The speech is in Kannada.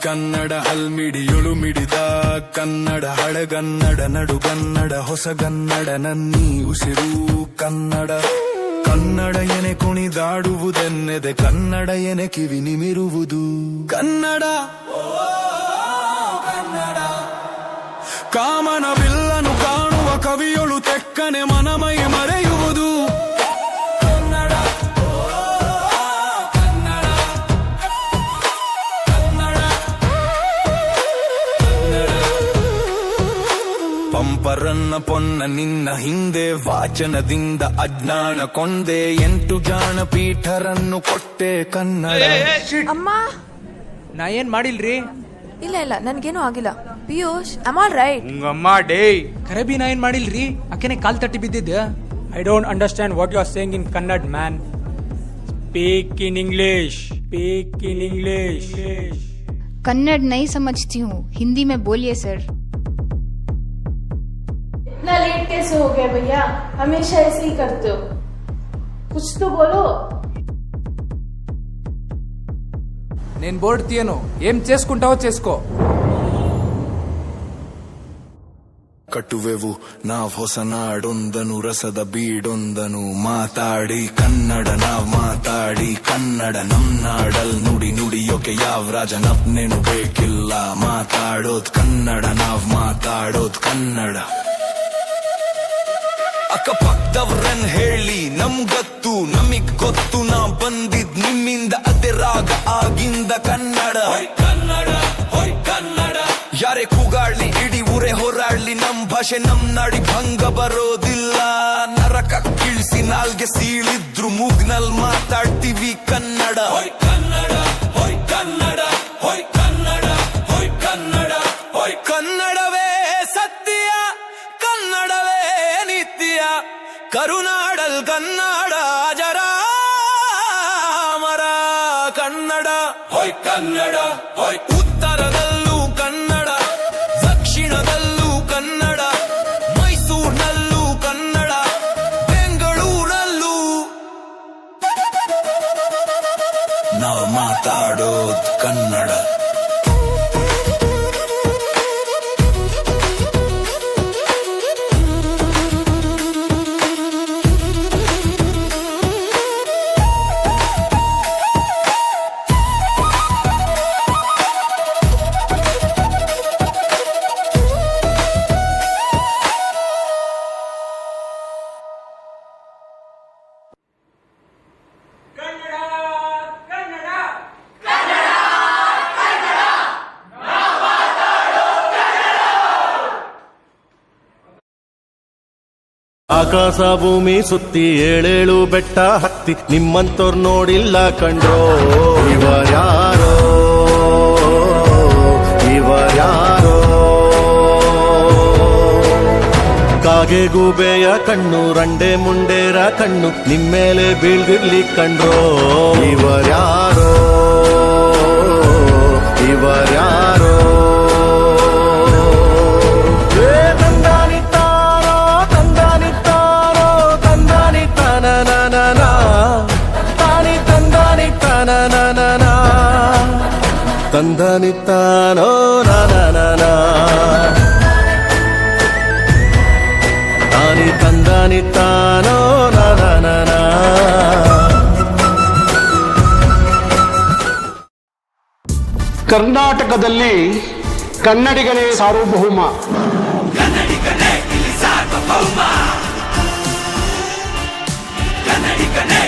ಕನ್ನಡ ಹಲ್ಮಿಡಿಯೊಳು ಮಿಡಿದ ಕನ್ನಡ ಹಳಗನ್ನಡ ನಡುಗನ್ನಡ ಹೊಸಗನ್ನಡ ನನ್ನಿ ಉಸಿರು ಕನ್ನಡ ಕನ್ನಡ ಎನೆ ಕುಣಿದಾಡುವುದೆನ್ನೆದೆ ಕನ್ನಡ ಎನೆ ಕಿವಿ ನಿಮಿರುವುದು ಕನ್ನಡ ಕಾಮನ ಬಿಲ್ಲನು ಕಾಣುವ ಕವಿಯೊಳು ತೆಕ್ಕನೆ ಮನಮೈ ಮರೆಯುವುದು ಕನ್ನಡ ಕನ್ನಡ ಕನ್ನಡ ಪಂಪರನ್ನ ಪೊನ್ನ ನಿನ್ನ ಹಿಂದೆ ವಾಚನದಿಂದ ಅಜ್ಞಾನ ಕೊಂದೆ 8 ಜ್ಞಾನಪೀಠರನ್ನು ಕೊಟ್ಟೆ ಕನ್ನಡ. ಅಮ್ಮ ನಾ ಏನ್ ಮಾಡಿಲ್ರಿ. ಇಲ್ಲ ನನ್ಗೇನು ಆಗಿಲ್ಲ. Piyush I am all right. ಅಮ್ಮ ಡೇ ಕರಬಿ ನಾ ಏನ್ ಮಾಡಿಲ್ರಿ. ಅಕೆನೆ ಕಾಲ್ ತಟ್ಟಿ ಬಿದ್ದಿದ್ದೆ. I don't understand what you are saying in Kannada, man. Speak in English. Speak in English. Kannada नहीं समझती हूँ, हिंदी में बोलिए सर. इतना लेट कैसे हो गए भैया? हमेशा ऐसे ही करते हो. कुछ तो बोलो. నేను బోర్డు తీయను. ఏం చేసుకుంటావో చేసుకో. ಕಟ್ಟುವೆವು ನಾವ್ ಹೊಸ ನಾಡೊಂದನು ರಸದ ಬೀಡೊಂದನು ಮಾತಾಡಿ ಕನ್ನಡ ನಾವ್ ಮಾತಾಡಿ ಕನ್ನಡ ನಮ್ ನಾಡಲ್ ನುಡಿ ನುಡಿಯೋಕೆ ಯಾವ ರಾಜನಪ್ನೇನು ಬೇಕಿಲ್ಲ ಮಾತಾಡೋದ್ ಕನ್ನಡ ನಾವ್ ಮಾತಾಡೋದ್ ಕನ್ನಡ. ಅಕ್ಕಪಕ್ಕದವ್ರನ್ ಹೇಳಿ ನಮ್ಗತ್ತು ನಮಿಗ್ ಗೊತ್ತು ನಾವ್ ಬಂದಿದ್ ನಿಮ್ಮಿಂದ ಅದೇ ರಾಗ ಆಗಿಂದ ಕನ್ನಡ ಕನ್ನಡ ಕನ್ನಡ ಯಾರೇ ಕೂಗಾಡ್ಲಿ ಇಡೀ ಊರೇ ಹೋರಾಡ್ಲಿ ನಮ್ ಭಾಷೆ ನಮ್ ನಾಡಿ ಭಂಗ ಬರೋದಿಲ್ಲ ನರಕ ಕೀಳ್ಸಿ ನಾಲ್ಗೆ ಸೀಳಿದ್ರು ಮೂಗ್ನಲ್ ಮಾತಾಡ್ತೀವಿ ಕನ್ನಡ ಕನ್ನಡ ಕನ್ನಡ ಕನ್ನಡ ಕನ್ನಡ ಕನ್ನಡವೇ ಸತ್ಯ ಕನ್ನಡವೇ ನಿತ್ಯ ಕರುನಾಡಲ್ ಕನ್ನಡ ಜರಾಮರ ಕನ್ನಡ ಕನ್ನಡ ಉತ್ತರದಲ್ಲೂ ಕನ್ನಡ ದಕ್ಷಿಣದಲ್ಲೂ ಕನ್ನಡ ಮೈಸೂರಿನಲ್ಲೂ ಕನ್ನಡ ಬೆಂಗಳೂರಲ್ಲೂ ನಾವು ಮಾತಾಡೋದು ಕನ್ನಡ. ಆಕಾಶ ಭೂಮಿ ಸುತ್ತಿ 7 ಬೆಟ್ಟ ಹತ್ತಿ ನಿಮ್ಮಂತೋರ್ ನೋಡಿಲ್ಲ ಕಂಡ್ರೋ ಇವರ್ಯಾರೋ ಕಾಗೆ ಗೂಬೆಯ ಕಣ್ಣು ರಂಡೆ ಮುಂಡೇರ ಕಣ್ಣು ನಿಮ್ಮೇಲೆ ಬೀಳ್ದಿರ್ಲಿ ಕಂಡ್ರೋ ಇವರ್ಯಾರೋ ತಂದನಿತ್ತಾನೋ ತಾನಿ ತಂದನಿತ್ತಾನೋ ಕರ್ನಾಟಕದಲ್ಲಿ ಕನ್ನಡಿಗನೇ ಸಾರ್ವಭೌಮ. ಕನ್ನಡಿಗನೇ